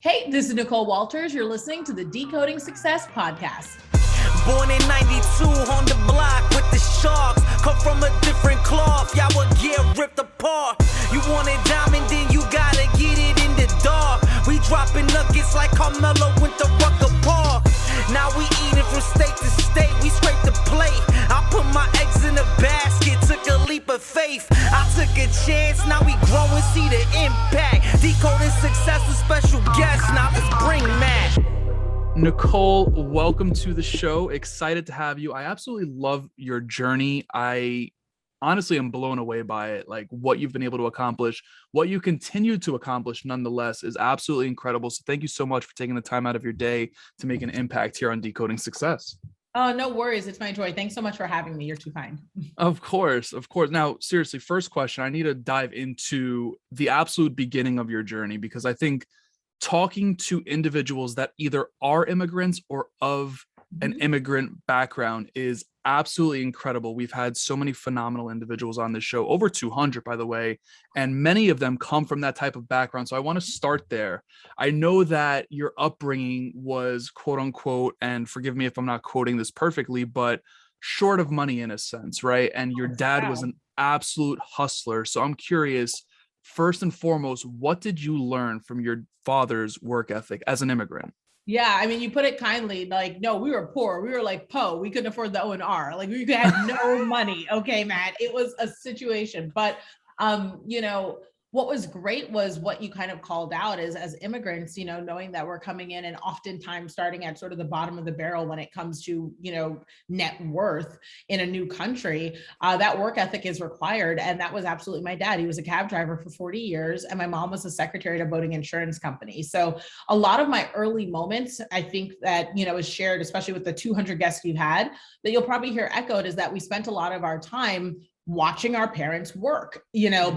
Hey, this is Nicole Walters. You're listening to the Decoding Success Podcast. Born in 92 on the block with the Sharks. Come from a different cloth, y'all would get ripped apart. You want it diamond, then you gotta get it in the dark. We dropping nuggets like Carmelo went to Rucker Park. Now we eating from state to state, we scrape the plate. I put my eggs in a basket, took a leap of faith. I took a chance, now we grow and see the impact. Decoding success with special guests, now let's bring that. Nicole, welcome to the show. Excited to have you. I absolutely love your journey. I honestly am blown away by it. Like what you've been able to accomplish, what you continue to accomplish nonetheless is absolutely incredible. So thank you so much for taking the time out of your day to make an impact here on Decoding Success. Oh, no worries. It's my joy. Thanks so much for having me. You're too kind. Of course. Now, seriously, first question, I need to dive into the absolute beginning of your journey, because I think talking to individuals that either are immigrants or of an immigrant background is absolutely incredible. We've had so many phenomenal individuals on this show, over 200, by the way, and many of them come from that type of background. So I want to start there. I know that your upbringing was quote unquote, and forgive me if I'm not quoting this perfectly, but short of money in a sense, right? And your dad was an absolute hustler. So I'm curious, first and foremost, what did you learn from your father's work ethic as an immigrant? Yeah, I mean, you put it kindly, like, no, we were poor. We were like Poe. We couldn't afford the O&R. Like we had no money. Okay, Matt, it was a situation. But, what was great was what you kind of called out is as immigrants, knowing that we're coming in and oftentimes starting at sort of the bottom of the barrel when it comes to, net worth in a new country, that work ethic is required. And that was absolutely my dad. He was a cab driver for 40 years. And my mom was a secretary at a boating insurance company. So a lot of my early moments, I think that, is shared, especially with the 200 guests you've had, that you'll probably hear echoed is that we spent a lot of our time watching our parents work,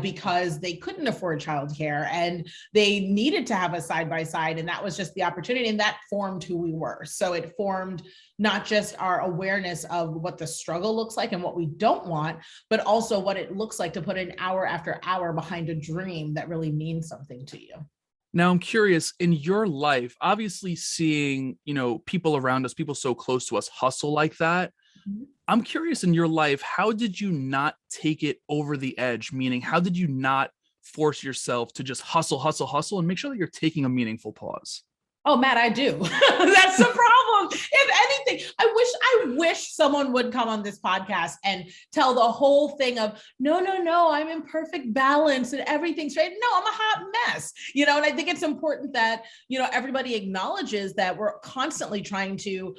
because they couldn't afford childcare and they needed to have a side by side. And that was just the opportunity. And that formed who we were. So it formed not just our awareness of what the struggle looks like and what we don't want, but also what it looks like to put in hour after hour behind a dream that really means something to you. Now, I'm curious, in your life, obviously seeing, people around us, people so close to us hustle like that. I'm curious, in your life, how did you not take it over the edge? Meaning, how did you not force yourself to just hustle and make sure that you're taking a meaningful pause? Oh, Matt, I do. That's the problem. If anything, I wish someone would come on this podcast and tell the whole thing of, no, I'm in perfect balance and everything's right. No, I'm a hot mess, and I think it's important that, everybody acknowledges that we're constantly trying to,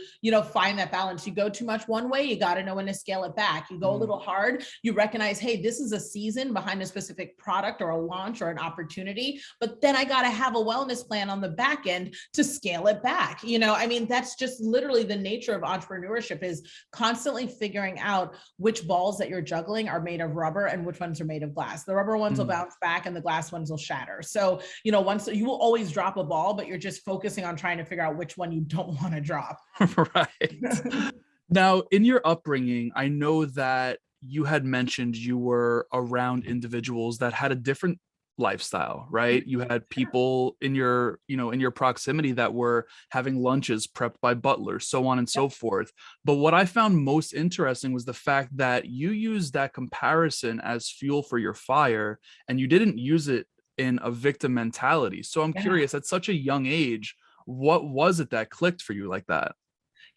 find that balance. You go too much one way, you got to know when to scale it back. You go a little hard, you recognize, hey, this is a season behind a specific product or a launch or an opportunity, but then I got to have a wellness plan on the back end to scale it back. That's just literally the nature of entrepreneurship, is constantly figuring out which balls that you're juggling are made of rubber and which ones are made of glass. The rubber ones will bounce back and the glass ones will shatter. So, once you will always drop a ball, but you're just focusing on trying to figure out which one you don't want to drop. Right. Now, in your upbringing, I know that you had mentioned you were around individuals that had a different lifestyle, right? You had people in your proximity that were having lunches prepped by butlers, so on and so forth. But what I found most interesting was the fact that you used that comparison as fuel for your fire, and you didn't use it in a victim mentality. So I'm curious, at such a young age, what was it that clicked for you like that?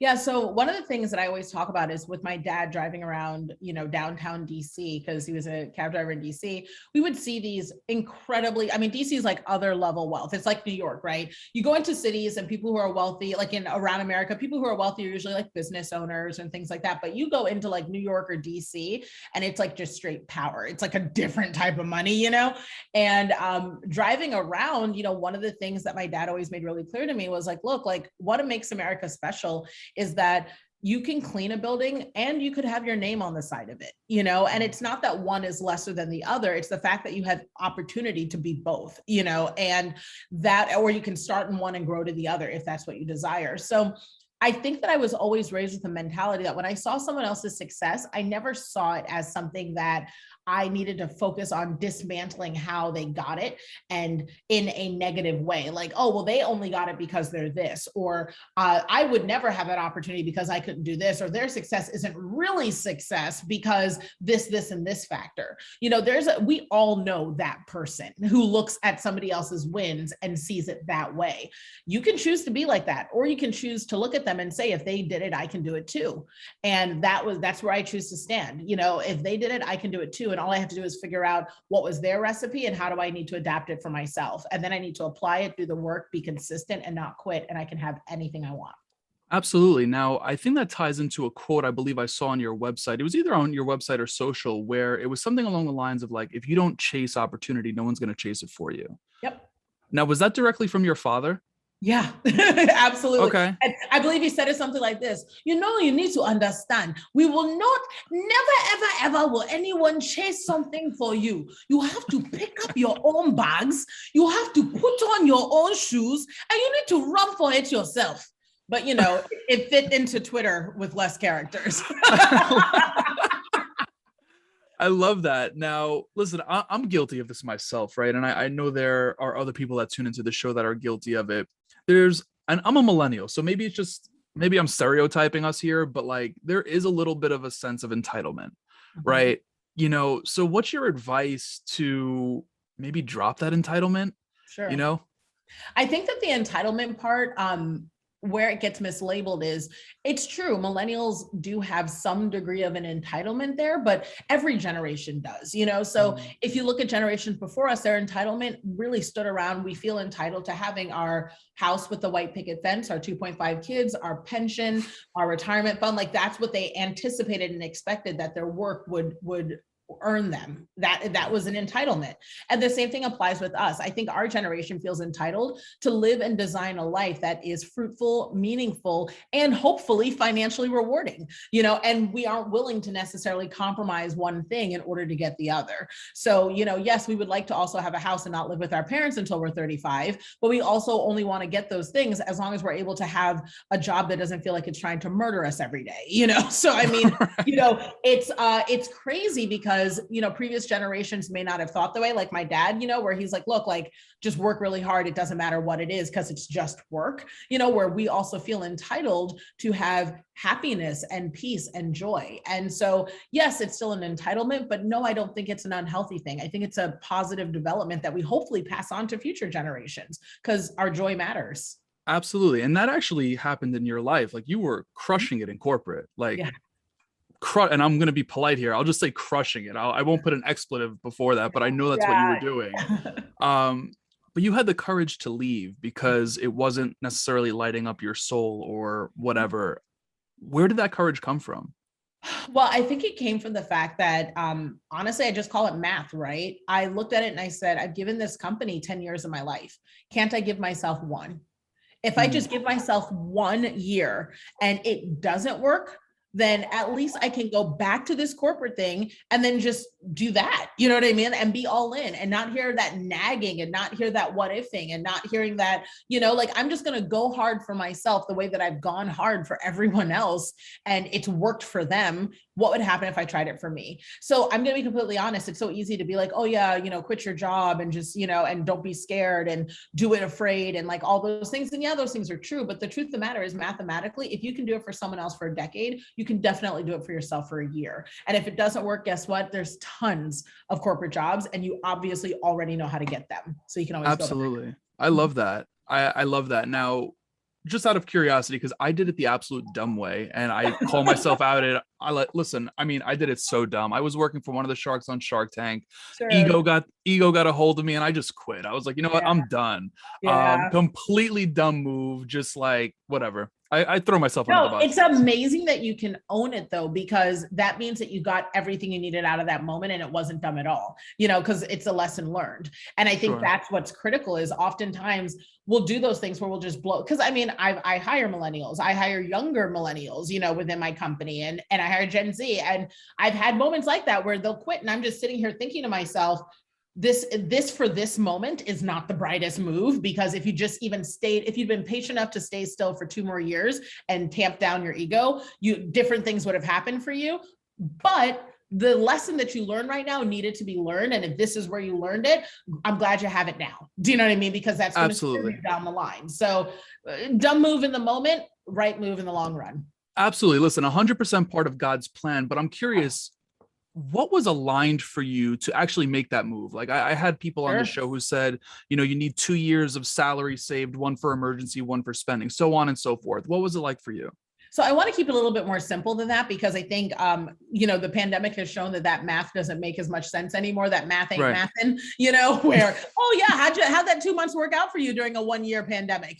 Yeah. So one of the things that I always talk about is with my dad driving around, downtown DC, because he was a cab driver in DC, we would see these incredibly, DC is like other level wealth. It's like New York, right? You go into cities and people who are wealthy, like around America, people who are wealthy are usually like business owners and things like that. But you go into like New York or DC and it's like just straight power. It's like a different type of money, and driving around, one of the things that my dad always made really clear to me was like, look, like what makes America special is that you can clean a building and you could have your name on the side of it, and it's not that one is lesser than the other. It's the fact that you have opportunity to be both, and that, or you can start in one and grow to the other if that's what you desire. So I think that I was always raised with a mentality that when I saw someone else's success, I never saw it as something that I needed to focus on dismantling how they got it, and in a negative way, like, oh, well, they only got it because they're this, or I would never have that opportunity because I couldn't do this, or their success isn't really success because this, and this factor. You know, we all know that person who looks at somebody else's wins and sees it that way. You can choose to be like that, or you can choose to look at them and say, if they did it, I can do it too. And that's where I choose to stand. You know, if they did it, I can do it too. And all I have to do is figure out what was their recipe and how do I need to adapt it for myself. And then I need to apply it, do the work, be consistent, and not quit. And I can have anything I want. Absolutely. Now, I think that ties into a quote I believe I saw on your website. It was either on your website or social, where it was something along the lines of like, if you don't chase opportunity, no one's going to chase it for you. Yep. Now, was that directly from your father? Yeah, absolutely. Okay. And I believe he said it something like this: you know, you need to understand, we will not, never, ever will anyone chase something for you. You have to pick up your own bags. You have to put on your own shoes, and you need to run for it yourself. But, you know, it fit into Twitter with less characters. I love that. Now, listen, I'm guilty of this myself, right? And I know there are other people that tune into the show that are guilty of it. And I'm a millennial, so maybe I'm stereotyping us here, but like there is a little bit of a sense of entitlement, right? You know, so what's your advice to maybe drop that entitlement? Sure. You know, I think that the entitlement part, where it gets mislabeled is, it's true, millennials do have some degree of an entitlement there, but every generation does, you know? So if you look at generations before us, their entitlement really stood around, we feel entitled to having our house with the white picket fence, our 2.5 kids, our pension, our retirement fund. Like that's what they anticipated and expected that their work would earn them. That was an entitlement. And the same thing applies with us. I think our generation feels entitled to live and design a life that is fruitful, meaningful, and hopefully financially rewarding, you know, and we aren't willing to necessarily compromise one thing in order to get the other. So, you know, yes, we would like to also have a house and not live with our parents until we're 35, but we also only want to get those things as long as we're able to have a job that doesn't feel like it's trying to murder us every day, you know? So, I mean, you know, it's crazy because, you know, previous generations may not have thought the way, like my dad, you know, where he's like, look, like just work really hard. It doesn't matter what it is because it's just work, you know, where we also feel entitled to have happiness and peace and joy. And so, yes, it's still an entitlement, but no, I don't think it's an unhealthy thing. I think it's a positive development that we hopefully pass on to future generations because our joy matters. absolutely. And that actually happened in your life. Like you were crushing it in corporate, like Yeah. and I'm going to be polite here. I'll just say crushing it. I won't put an expletive before that, but I know that's what you were doing. But you had the courage to leave because it wasn't necessarily lighting up your soul or whatever. Where did that courage come from? Well, I think it came from the fact that, honestly, I just call it math, right? I looked at it and I said, I've given this company 10 years of my life. Can't I give myself one? If I just give myself 1 year and it doesn't work, then at least I can go back to this corporate thing and then just do that. You know what I mean? And be all in and not hear that nagging and not hear that what if thing and not hearing that, you know, like I'm just going to go hard for myself the way that I've gone hard for everyone else and it's worked for them. What would happen if I tried it for me? So I'm going to be completely honest. It's so easy to be like, oh yeah, you know, quit your job and just, you know, and don't be scared and do it afraid and like all those things. And yeah, those things are true. But the truth of the matter is mathematically, if you can do it for someone else for a decade, you can definitely do it for yourself for a year. And if it doesn't work, guess what? There's tons of corporate jobs and you obviously already know how to get them. So you can always Absolutely. I love that. I love that. Now, just out of curiosity, because I did it the absolute dumb way and I call myself out at it. Listen, I mean, I did it so dumb. I was working for one of the sharks on Shark Tank. Sure. Ego got a hold of me and I just quit. I was like, you know what? I'm done. Completely dumb move. Just like, whatever. I throw myself under the bus. It's amazing that you can own it though, because that means that you got everything you needed out of that moment and it wasn't dumb at all, you know, because it's a lesson learned. And I think that's what's critical is oftentimes we'll do those things where we'll just blow. Because I mean, I hire millennials, I hire younger millennials, you know, within my company and I hire Gen Z. And I've had moments like that where they'll quit and I'm just sitting here thinking to myself, this for this moment is not the brightest move, because if you just even if you'd been patient enough to stay still for 2 more years and tamp down your ego, different things would have happened for you. But the lesson that you learned right now needed to be learned. And if this is where you learned it, I'm glad you have it now. Do you know what I mean? Because that's going to serve you down the line. So dumb move in the moment, right move in the long run. Absolutely. Listen, 100% part of God's plan, but I'm curious, what was aligned for you to actually make that move? Like I had people on the show who said, you need 2 years of salary saved, one for emergency, one for spending, so on and so forth. What was it like for you? So I want to keep it a little bit more simple than that, because I think, the pandemic has shown that math doesn't make as much sense anymore. That math ain't mathin', where, oh yeah, how'd that 2 months work out for you during a 1-year pandemic,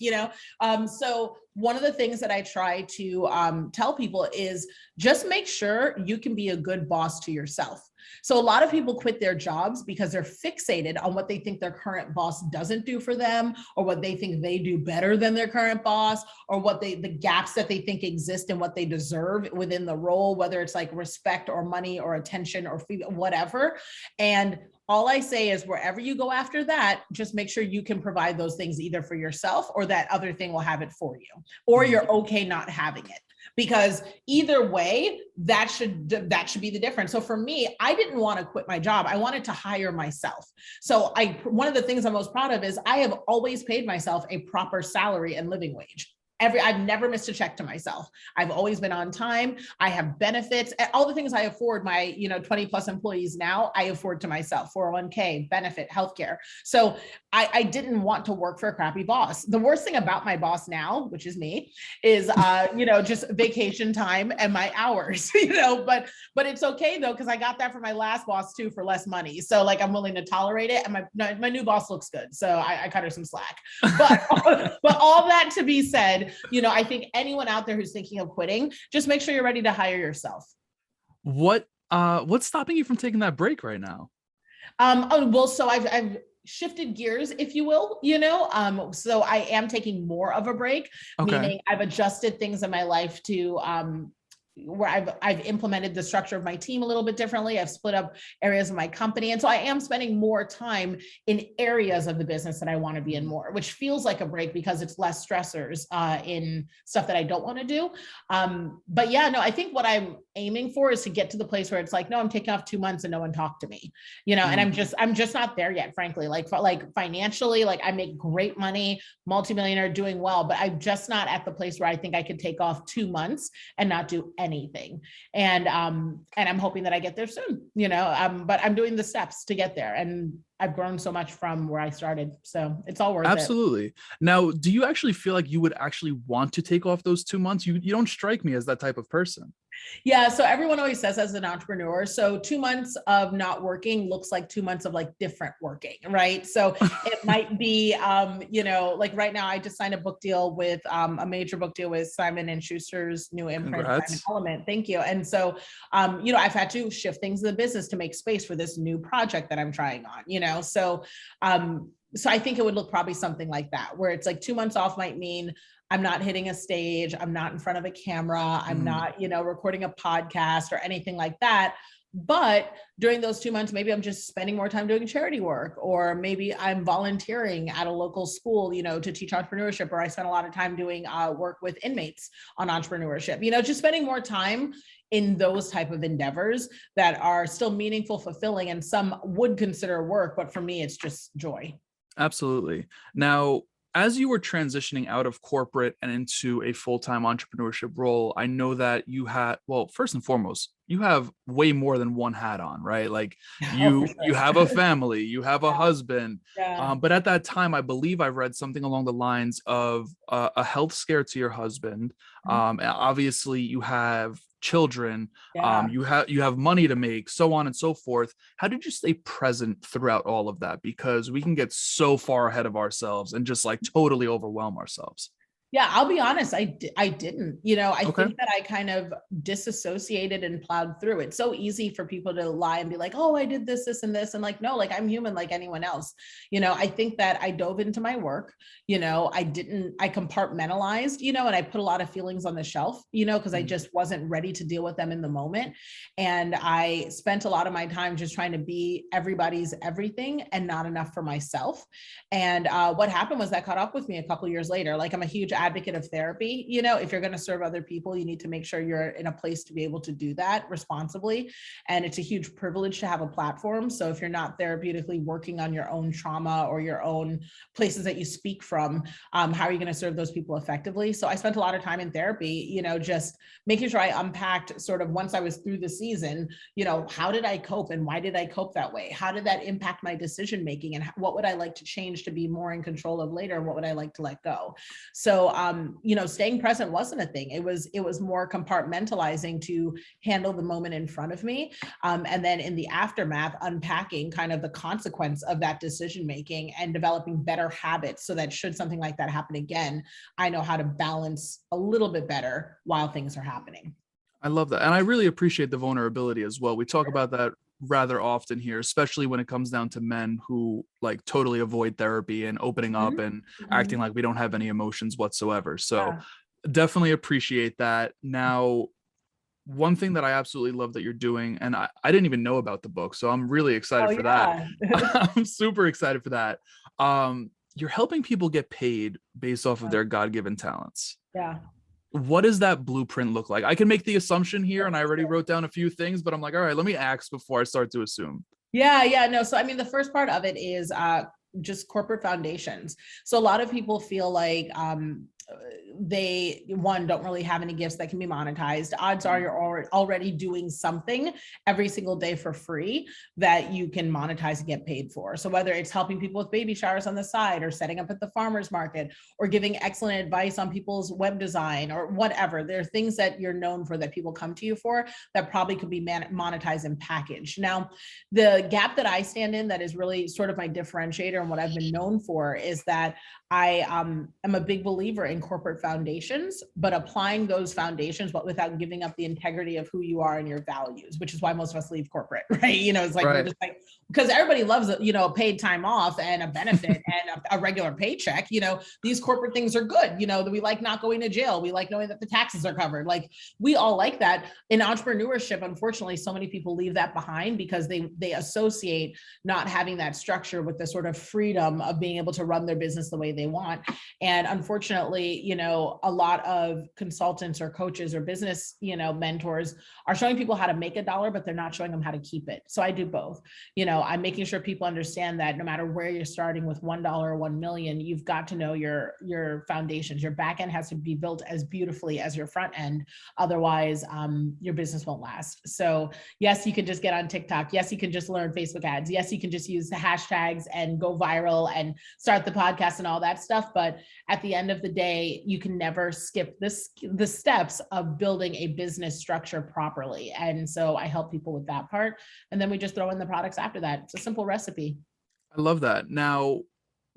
So one of the things that I try to tell people is just make sure you can be a good boss to yourself. So a lot of people quit their jobs because they're fixated on what they think their current boss doesn't do for them, or what they think they do better than their current boss, or the gaps that they think exist and what they deserve within the role, whether it's like respect or money or attention or whatever. And all I say is wherever you go after that, just make sure you can provide those things either for yourself or that other thing will have it for you, or you're okay not having it. Because either way, that should be the difference. So for me, I didn't want to quit my job. I wanted to hire myself. So one of the things I'm most proud of is I have always paid myself a proper salary and living wage. I've never missed a check to myself. I've always been on time. I have benefits, all the things I afford my, 20 plus employees now, I afford to myself, 401k, benefit, healthcare. So I didn't want to work for a crappy boss. The worst thing about my boss now, which is me, is, just vacation time and my hours, but it's okay though, because I got that from my last boss too for less money. So like, I'm willing to tolerate it. And my new boss looks good. So I cut her some slack, but all that to be said, I think anyone out there who's thinking of quitting, just make sure you're ready to hire yourself. What's stopping you from taking that break right now? So I've shifted gears, if you will, so I am taking more of a break, meaning I've adjusted things in my life to, where I've implemented the structure of my team a little bit differently. I've split up areas of my company. And so I am spending more time in areas of the business that I want to be in more, which feels like a break because it's less stressors in stuff that I don't want to do. But yeah, no, I think what I'm aiming for is to get to the place where it's like, no, I'm taking off 2 months and no one talked to me, and I'm just not there yet, frankly, like financially, like I make great money, multimillionaire, doing well, but I'm just not at the place where I think I could take off 2 months and not do anything. And I'm hoping that I get there soon, but I'm doing the steps to get there. And I've grown so much from where I started. So it's all worth it. Absolutely. Now, do you actually feel like you would actually want to take off those 2 months? You don't strike me as that type of person. Yeah. So everyone always says as an entrepreneur, so 2 months of not working looks like 2 months of like different working, right? So it might be, like right now I just signed a book deal with a major book deal with Simon & Schuster's new imprint, Element. Thank you. And so, I've had to shift things in the business to make space for this new project that I'm trying on, so I think it would look probably something like that, where it's like 2 months off might mean I'm not hitting a stage, I'm not in front of a camera, I'm not, recording a podcast or anything like that. But during those 2 months, maybe I'm just spending more time doing charity work, or maybe I'm volunteering at a local school, to teach entrepreneurship, or I spend a lot of time doing work with inmates on entrepreneurship, just spending more time in those type of endeavors that are still meaningful, fulfilling, and some would consider work, but for me, it's just joy. Absolutely. Now, as you were transitioning out of corporate and into a full-time entrepreneurship role, I know that you had, well, first and foremost, you have way more than one hat on, right? Like you have a family, you have a husband. But at that time, I believe I read something along the lines of a health scare to your husband. Obviously, you have children, you have money to make, so on and so forth. How did you stay present throughout all of that? Because we can get so far ahead of ourselves and just like totally overwhelm ourselves. Yeah, I'll be honest. I didn't, I think that I kind of disassociated and plowed through. It's so easy for people to lie and be like, oh, I did this, this, and this. And like, no, like I'm human like anyone else. I think that I dove into my work, I compartmentalized, and I put a lot of feelings on the shelf, because I just wasn't ready to deal with them in the moment. And I spent a lot of my time just trying to be everybody's everything and not enough for myself. And what happened was that caught up with me a couple of years later. Like I'm a huge advocate of therapy. You know, if you're going to serve other people, you need to make sure you're in a place to be able to do that responsibly. And it's a huge privilege to have a platform. So if you're not therapeutically working on your own trauma or your own places that you speak from, how are you going to serve those people effectively? So I spent a lot of time in therapy, you know, just making sure I unpacked sort of once I was through the season, you know, how did I cope and why did I cope that way? How did that impact my decision making, and what would I like to change to be more in control of later? What would I like to let go? So, you know, staying present wasn't a thing. It was more compartmentalizing to handle the moment in front of me. And then in the aftermath, unpacking kind of the consequence of that decision making and developing better habits so that should something like that happen again, I know how to balance a little bit better while things are happening. I love that. And I really appreciate the vulnerability as well. We talk about that rather often here, especially when it comes down to men who like totally avoid therapy and opening up and acting like we don't have any emotions whatsoever. So definitely appreciate that. Now, one thing that I absolutely love that you're doing, and I didn't even know about the book, so I'm really excited for that. I'm super excited for that. You're helping people get paid based off of their God-given talents. Yeah. What does that blueprint look like? I can make the assumption here, and I already wrote down a few things, but I'm like, all right, let me ask before I start to assume. Yeah, no. So, I mean, the first part of it is just corporate foundations. So a lot of people feel like they don't really have any gifts that can be monetized. Odds are you're already doing something every single day for free that you can monetize and get paid for. So whether it's helping people with baby showers on the side, or setting up at the farmer's market, or giving excellent advice on people's web design, or whatever, there are things that you're known for that people come to you for that probably could be monetized and packaged. Now, the gap that I stand in that is really sort of my differentiator and what I've been known for is that I am a big believer in corporate foundations, but applying those foundations, but without giving up the integrity of who you are and your values, which is why most of us leave corporate, right? You know, it's like, we're just like, because everybody loves, you know, paid time off and a benefit and a regular paycheck. You know, these corporate things are good. You know, that we like not going to jail. We like knowing that the taxes are covered. Like, we all like that. In entrepreneurship, unfortunately, so many people leave that behind because they associate not having that structure with the sort of freedom of being able to run their business the way they want. And unfortunately, you know, a lot of consultants or coaches or business, you know, mentors are showing people how to make a dollar, but they're not showing them how to keep it. So I do both. You know, I'm making sure people understand that no matter where you're starting with $1 or 1 million, you've got to know your foundations. Your back end has to be built as beautifully as your front end. Otherwise, your business won't last. So yes, you can just get on TikTok. Yes, you can just learn Facebook ads. Yes, you can just use the hashtags and go viral and start the podcast and all that stuff. But at the end of the day, you can never skip the steps of building a business structure properly. And so I help people with that part. And then we just throw in the products after that. It's a simple recipe. I love that. Now,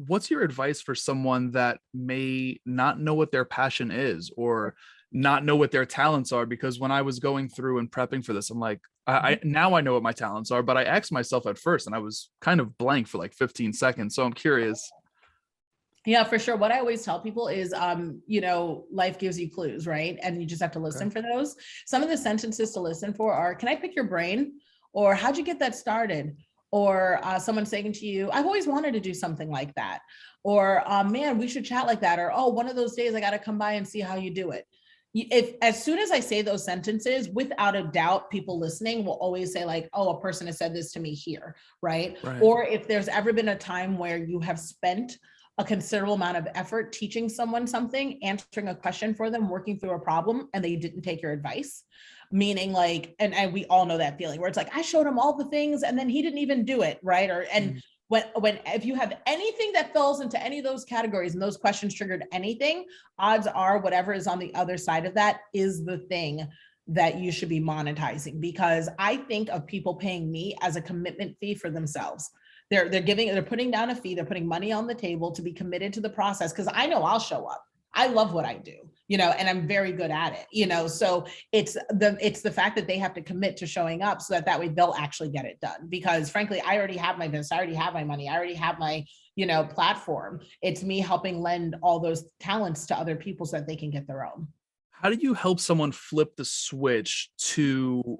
what's your advice for someone that may not know what their passion is or not know what their talents are? Because when I was going through and prepping for this, I'm like, I now I know what my talents are, but I asked myself at first and I was kind of blank for like 15 seconds. So I'm curious. Yeah, for sure. What I always tell people is, you know, life gives you clues, right? And you just have to listen for those. Some of the sentences to listen for are, can I pick your brain? Or how'd you get that started? Or someone saying to you, I've always wanted to do something like that. Or, man, we should chat like that. Or, oh, one of those days I got to come by and see how you do it. If as soon as I say those sentences, without a doubt, people listening will always say like, oh, a person has said this to me here, right? Or if there's ever been a time where you have spent a considerable amount of effort teaching someone something, answering a question for them, working through a problem, and they didn't take your advice. Meaning like, and we all know that feeling where it's like, I showed him all the things and then he didn't even do it, right? Or, and if you have anything that falls into any of those categories and those questions triggered anything, odds are whatever is on the other side of that is the thing that you should be monetizing. Because I think of people paying me as a commitment fee for themselves. They're putting down a fee, they're putting money on the table to be committed to the process, because I know I'll show up. I love what I do, you know, and I'm very good at it, you know, so it's the fact that they have to commit to showing up so that way they'll actually get it done. Because frankly, I already have my business, I already have my money, I already have my, you know, platform. It's me helping lend all those talents to other people so that they can get their own. How do you help someone flip the switch to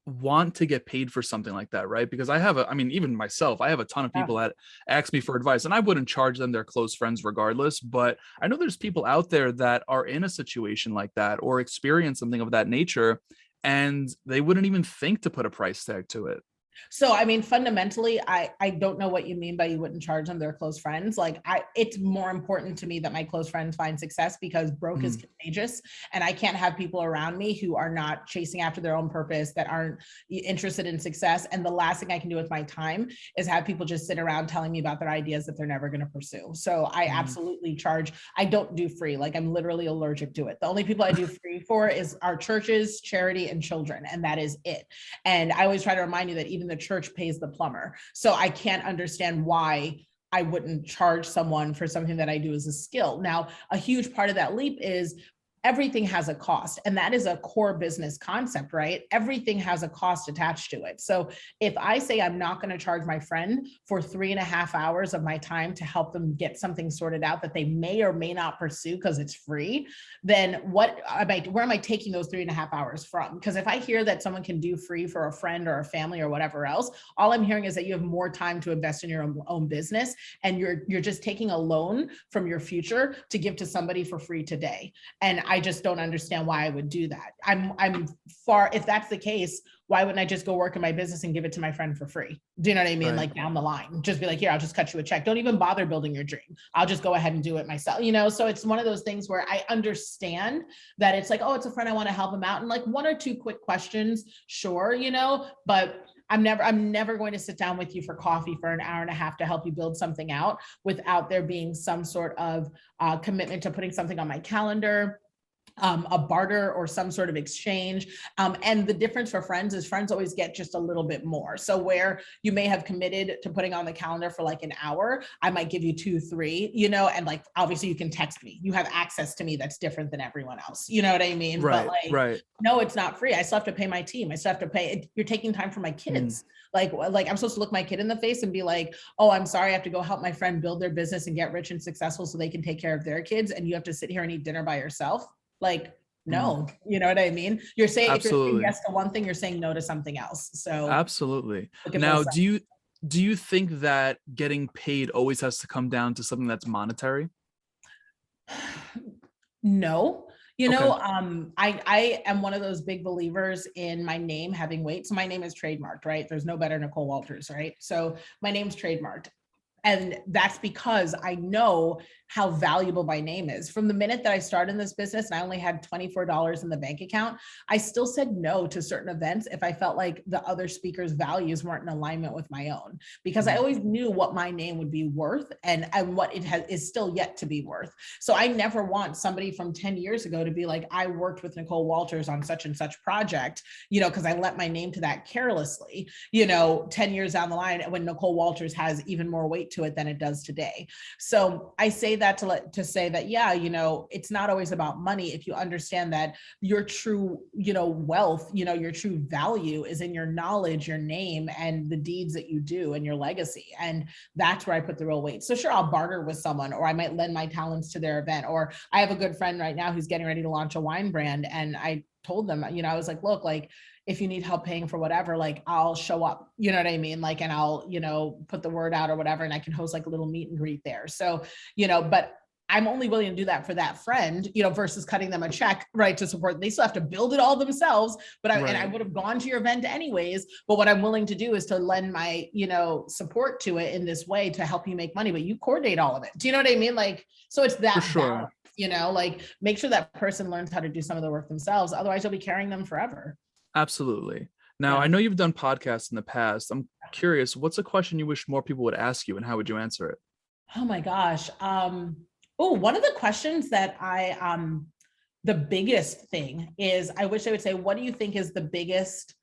want to get paid for something like that, right? Because I mean, even myself, I have a ton of people that ask me for advice, and I wouldn't charge them, their close friends regardless. But I know there's people out there that are in a situation like that or experience something of that nature, and they wouldn't even think to put a price tag to it. So, I mean, fundamentally, I don't know what you mean by you wouldn't charge them their close friends. Like it's more important to me that my close friends find success, because broke is contagious, and I can't have people around me who are not chasing after their own purpose, that aren't interested in success. And the last thing I can do with my time is have people just sit around telling me about their ideas that they're never going to pursue. So I absolutely charge. I don't do free. Like, I'm literally allergic to it. The only people I do free for is our churches, charity, and children. And that is it. And I always try to remind you that even the church pays the plumber. So I can't understand why I wouldn't charge someone for something that I do as a skill. Now, a huge part of that leap is everything has a cost, and that is a core business concept, right? Everything has a cost attached to it. So if I say I'm not going to charge my friend for 3.5 hours of my time to help them get something sorted out that they may or may not pursue because it's free, then where am I taking those 3.5 hours from? Because if I hear that someone can do free for a friend or a family or whatever else, all I'm hearing is that you have more time to invest in your own business, and you're just taking a loan from your future to give to somebody for free today. And I just don't understand why I would do that. If that's the case, why wouldn't I just go work in my business and give it to my friend for free? Do you know what I mean? Right. Like down the line, just be like, here, I'll just cut you a check. Don't even bother building your dream. I'll just go ahead and do it myself. So it's one of those things where I understand that it's like, oh, it's a friend, I want to help him out. And like 1 or 2 quick questions, sure, but I'm never going to sit down with you for coffee for an hour and a half to help you build something out without there being some sort of commitment to putting something on my calendar, a barter or some sort of exchange. And the difference for friends is friends always get just a little bit more. So where you may have committed to putting on the calendar for like an hour, I might give you 2, 3, and like, obviously you can text me, you have access to me that's different than everyone else. You know what I mean? Right, but like, right. No, it's not free. I still have to pay my team. I still have to pay. You're taking time from my kids. Like I'm supposed to look my kid in the face and be like, oh, I'm sorry, I have to go help my friend build their business and get rich and successful so they can take care of their kids. And you have to sit here and eat dinner by yourself. Like, no, you know what I mean? You're saying, Absolutely. If you're saying yes to one thing, you're saying no to something else. So absolutely. Now, do you think that getting paid always has to come down to something that's monetary? No. Okay. I am one of those big believers in my name having weight. So my name is trademarked, right? There's no better Nicole Walters, right? So my name's trademarked. And that's because I know how valuable my name is. From the minute that I started in this business and I only had $24 in the bank account, I still said no to certain events if I felt like the other speakers' values weren't in alignment with my own, because I always knew what my name would be worth and what it is still yet to be worth. So I never want somebody from 10 years ago to be like, I worked with Nicole Walters on such and such project, because I let my name to that carelessly, 10 years down the line when Nicole Walters has even more weight to it than it does today. So I say that to say that, yeah, it's not always about money. If you understand that your true, wealth, your true value is in your knowledge, your name, and the deeds that you do and your legacy. And that's where I put the real weight. So sure, I'll barter with someone, or I might lend my talents to their event. Or I have a good friend right now who's getting ready to launch a wine brand. And I told them, I was like, look, like, if you need help paying for whatever, like, I'll show up, you know what I mean? Like, and I'll, put the word out or whatever, and I can host like a little meet and greet there. So, but I'm only willing to do that for that friend, versus cutting them a check, right, to support. They still have to build it all themselves, but and I would have gone to your event anyways. But what I'm willing to do is to lend my, support to it in this way to help you make money, but you coordinate all of it. Do you know what I mean? Like, so it's that. For sure. Balance, like, make sure that person learns how to do some of the work themselves. Otherwise you'll be carrying them forever. Absolutely. Now, I know you've done podcasts in the past. I'm curious, what's a question you wish more people would ask you, and how would you answer it? Oh my gosh. One of the questions that the biggest thing is, I wish I would say, what do you think is the biggest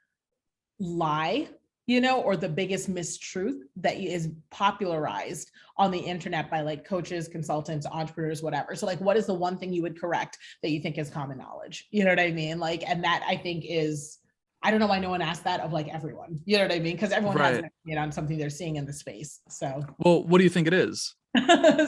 lie, or the biggest mistruth that is popularized on the internet by like coaches, consultants, entrepreneurs, whatever. So like, what is the one thing you would correct that you think is common knowledge? You know what I mean? Like, and that I think is, I don't know why no one asked that of like everyone, you know what I mean? Because everyone has an opinion on something they're seeing in the space. So, well, what do you think it is?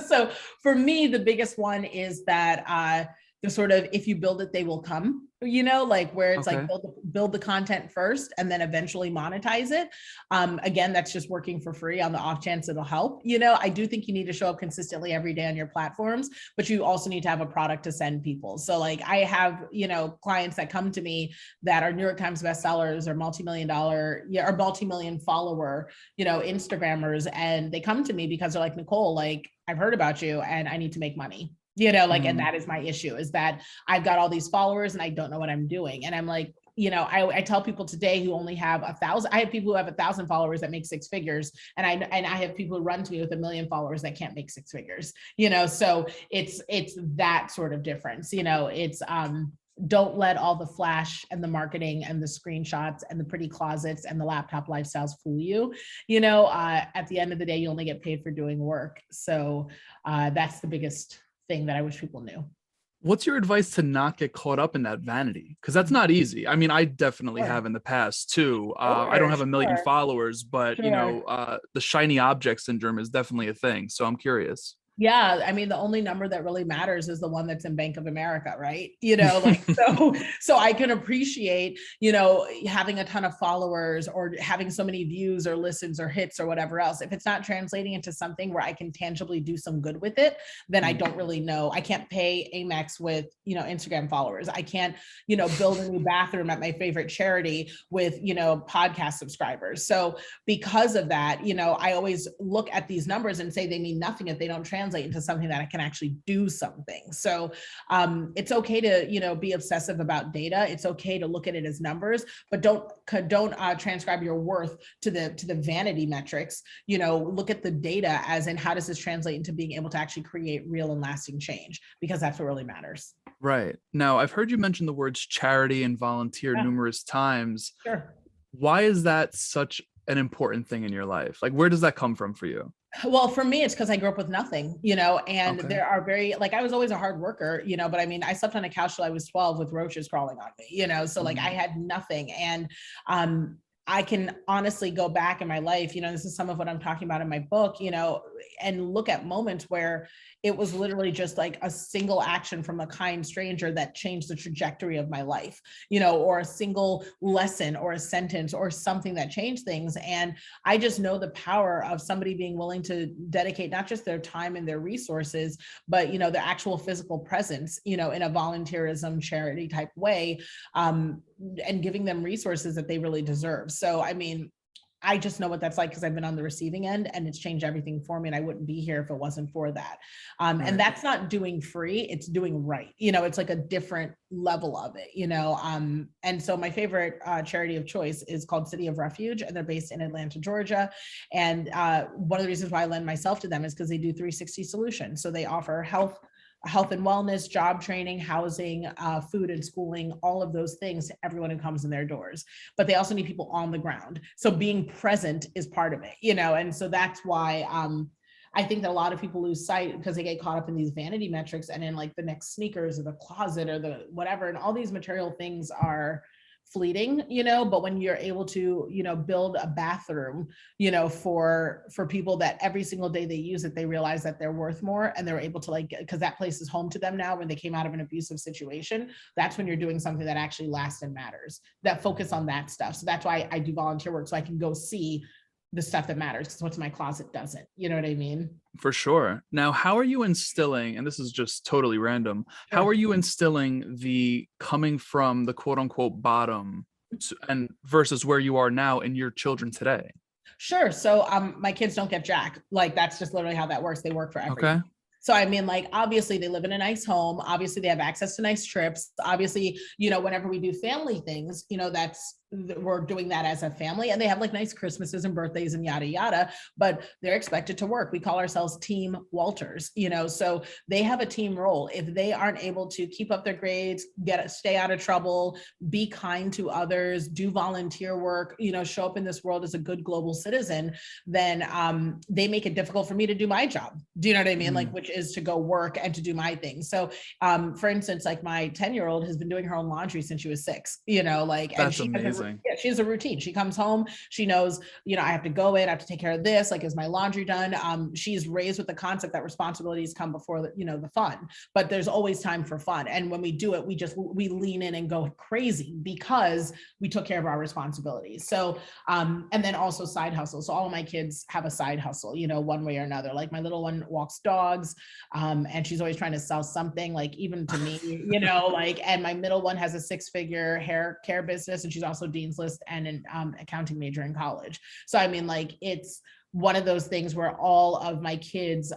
So for me, the biggest one is that the sort of, if you build it, they will come, you know, like where it's Okay. like build the content first and then eventually monetize it. Again, that's just working for free on the off chance it'll help. You know, I do think you need to show up consistently every day on your platforms, but you also need to have a product to send people. So like I have, you know, clients that come to me that are New York Times bestsellers or multi-million dollar, yeah, or multi-million follower, you know, Instagrammers. And they come to me because they're like, Nicole, like I've heard about you and I need to make money. You know, like, and that is my issue, is that I've got all these followers and I don't know what I'm doing. And I'm like, you know, I tell people today who only have 1,000, I have people who have 1,000 followers that make 6 figures. And I have people who run to me with 1 million followers that can't make 6 figures, you know? So it's that sort of difference, you know, it's, don't let all the flash and the marketing and the screenshots and the pretty closets and the laptop lifestyles fool you. You know, at the end of the day, you only get paid for doing work. So that's the biggest thing that I wish people knew. What's your advice to not get caught up in that vanity? Because that's not easy. I mean, I definitely have in the past too. I don't have 1 million followers, but you know, the shiny object syndrome is definitely a thing. So I'm curious. Yeah, I mean, the only number that really matters is the one that's in Bank of America, right? You know, like, so I can appreciate, you know, having a ton of followers or having so many views or listens or hits or whatever else. If it's not translating into something where I can tangibly do some good with it, then I don't really know. I can't pay Amex with, you know, Instagram followers. I can't, you know, build a new bathroom at my favorite charity with, you know, podcast subscribers. So because of that, you know, I always look at these numbers and say they mean nothing if they don't translate into something that I can actually do something. So it's okay to, you know, be obsessive about data. It's okay to look at it as numbers, but don't transcribe your worth to the vanity metrics. You know, look at the data as in how does this translate into being able to actually create real and lasting change, because that's what really matters. Right. Now, I've heard you mention the words charity and volunteer numerous times. Sure. Why is that such an important thing in your life? Like, where does that come from for you? Well, for me, it's because I grew up with nothing, you know, and there are like, I was always a hard worker, you know, but I mean, I slept on a couch till I was 12 with roaches crawling on me, you know, so like I had nothing. And I can honestly go back in my life, you know, this is some of what I'm talking about in my book, you know, and look at moments where it was literally just like a single action from a kind stranger that changed the trajectory of my life, you know, or a single lesson or a sentence or something that changed things. And I just know the power of somebody being willing to dedicate not just their time and their resources, but, you know, their actual physical presence, you know, in a volunteerism charity type way, and giving them resources that they really deserve. So, I mean, I just know what that's like because I've been on the receiving end and it's changed everything for me. And I wouldn't be here if it wasn't for that. And that's not doing free, it's doing right. You know, it's like a different level of it, you know? And so my favorite charity of choice is called City of Refuge, and they're based in Atlanta, Georgia. And one of the reasons why I lend myself to them is because they do 360 solutions. So they offer health and wellness, job training, housing, food and schooling, all of those things to everyone who comes in their doors. But they also need people on the ground. So being present is part of it, you know? And so that's why I think that a lot of people lose sight because they get caught up in these vanity metrics and in like the next sneakers or the closet or the whatever. And all these material things are fleeting, you know, but when you're able to, you know, build a bathroom, you know, for people that every single day they use it, they realize that they're worth more and they're able to like, because that place is home to them now when they came out of an abusive situation, that's when you're doing something that actually lasts and matters, that focus on that stuff. So that's why I do volunteer work, so I can go see the stuff that matters, because what's in my closet doesn't, you know what I mean? For sure. Now, how are you instilling, and this is just totally random, how are you instilling the coming from the quote unquote bottom and versus where you are now in your children today? Sure. So my kids don't get jack. Like that's just literally how that works. They work for everything. Okay. So, I mean, like, obviously they live in a nice home. Obviously they have access to nice trips. Obviously, you know, whenever we do family things, you know, we're doing that as a family, and they have like nice Christmases and birthdays and yada, yada, but they're expected to work. We call ourselves Team Walters, you know, so they have a team role. If they aren't able to keep up their grades, stay out of trouble, be kind to others, do volunteer work, you know, show up in this world as a good global citizen, then they make it difficult for me to do my job. Do you know what I mean? Like, which is to go work and to do my thing. So for instance, like my 10-year-old has been doing her own laundry since she was 6, you know, like, that's and amazing. she has a routine. She comes home, she knows, you know, I have to go in, I have to take care of this, like, is my laundry done? She's raised with the concept that responsibilities come before the, you know, the fun, but there's always time for fun. And when we do it, we lean in and go crazy because we took care of our responsibilities. So, and then also side hustles. So all of my kids have a side hustle, you know, one way or another. Like my little one walks dogs, and she's always trying to sell something, like even to me, you know, like, and my middle one has a 6-figure hair care business, and she's also Dean's List and an accounting major in college. So, I mean, like, it's one of those things where all of my kids,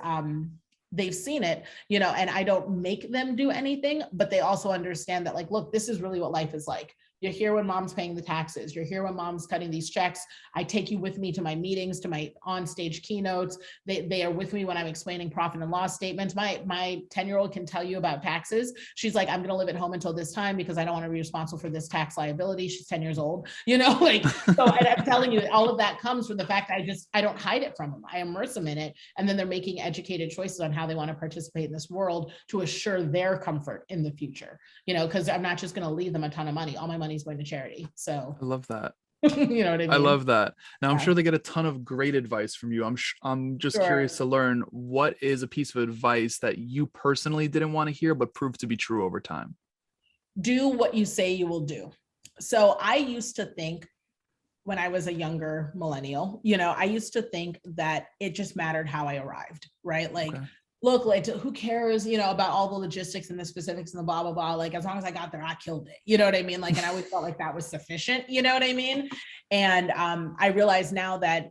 they've seen it, you know, and I don't make them do anything, but they also understand that, like, look, this is really what life is like. You're here when mom's paying the taxes. You're here when mom's cutting these checks. I take you with me to my meetings, to my on-stage keynotes. They are with me when I'm explaining profit and loss statements. My 10-year-old can tell you about taxes. She's like, I'm going to live at home until this time because I don't want to be responsible for this tax liability. She's 10 years old, you know, like, so, and I'm telling you, all of that comes from the fact that I don't hide it from them. I immerse them in it. And then they're making educated choices on how they want to participate in this world to assure their comfort in the future, you know, because I'm not just going to leave them a ton of money. All my money's going to charity. So I love that. You know what I mean? I love that. Now, I'm Yeah. sure they get a ton of great advice from you. I'm just Sure. curious to learn, what is a piece of advice that you personally didn't want to hear but proved to be true over time? Do what you say you will do. So I used to think, when I was a younger millennial, you know, I used to think that it just mattered how I arrived, right? Like, Okay. look, like, who cares, you know, about all the logistics and the specifics and the blah, blah, blah. Like, as long as I got there, I killed it. You know what I mean? Like, and I always felt like that was sufficient, you know what I mean? And I realize now that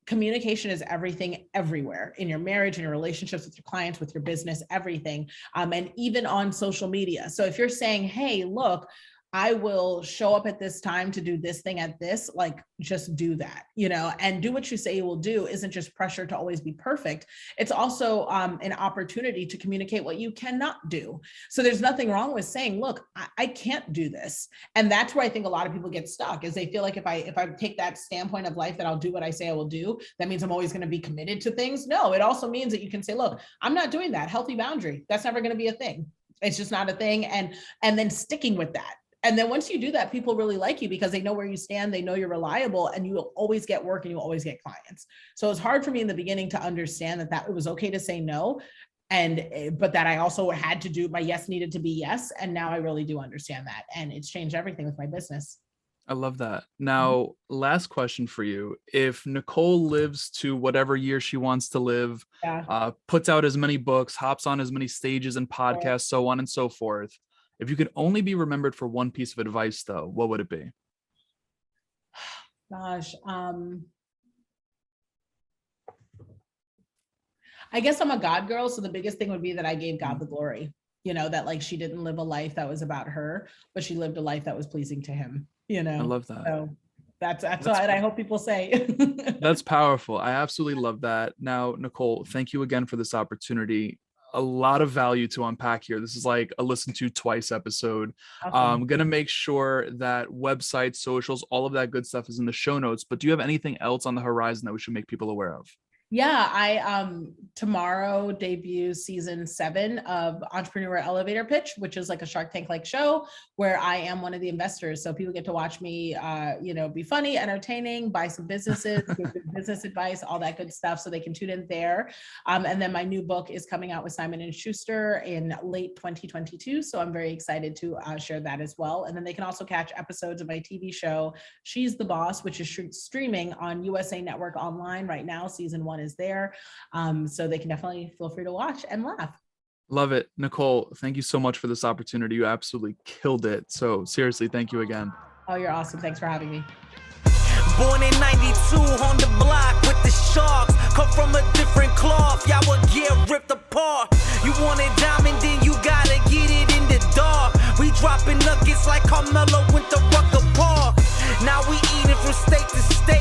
communication is everything, everywhere, in your marriage, in your relationships with your clients, with your business, everything. And even on social media. So if you're saying, hey, look, I will show up at this time to do this thing at this, like, just do that, you know, and do what you say you will do isn't just pressure to always be perfect. It's also an opportunity to communicate what you cannot do. So there's nothing wrong with saying, look, I can't do this. And that's where I think a lot of people get stuck, is they feel like if I take that standpoint of life that I'll do what I say I will do, that means I'm always going to be committed to things. No, it also means that you can say, look, I'm not doing that. Healthy boundary. That's never going to be a thing. It's just not a thing. And then sticking with that. And then once you do that, people really like you because they know where you stand, they know you're reliable, and you will always get work and you'll always get clients. So it's hard for me in the beginning to understand that it was okay to say no, but that I also had to do, my yes needed to be yes. And now I really do understand that. And it's changed everything with my business. I love that. Now, last question for you. If Nicole lives to whatever year she wants to live, Yeah. puts out as many books, hops on as many stages and podcasts, so on and so forth, if you could only be remembered for one piece of advice, though, what would it be? Gosh, I guess I'm a God girl. So the biggest thing would be that I gave God the glory, you know, that, like, she didn't live a life that was about her, but she lived a life that was pleasing to him, you know? I love that. So that's what I hope people say. That's powerful. I absolutely love that. Now, Nicole, thank you again for this opportunity. A lot of value to unpack here. This is like a listen to twice episode. Awesome. I'm going to make sure that websites, socials, all of that good stuff is in the show notes, but do you have anything else on the horizon that we should make people aware of? Yeah, I tomorrow debuts season 7 of Entrepreneurial Elevator Pitch, which is like a Shark Tank like show where I am one of the investors. So people get to watch me, you know, be funny, entertaining, buy some businesses, give good business advice, all that good stuff. So they can tune in there. And then my new book is coming out with Simon & Schuster in late 2022. So I'm very excited to share that as well. And then they can also catch episodes of my TV show, She's the Boss, which is streaming on USA Network Online right now. Season 1 is there. So they can definitely feel free to watch and laugh. Love it. Nicole, thank you so much for this opportunity. You absolutely killed it. So seriously, thank you again. Oh, you're awesome. Thanks for having me. Born in 92 on the block with the Sharks. Come from a different cloth, y'all will get ripped apart. You want it diamond, then you gotta get it in the dark. We dropping nuggets like Carmelo went to Rucker Park. Now we eating from state to state.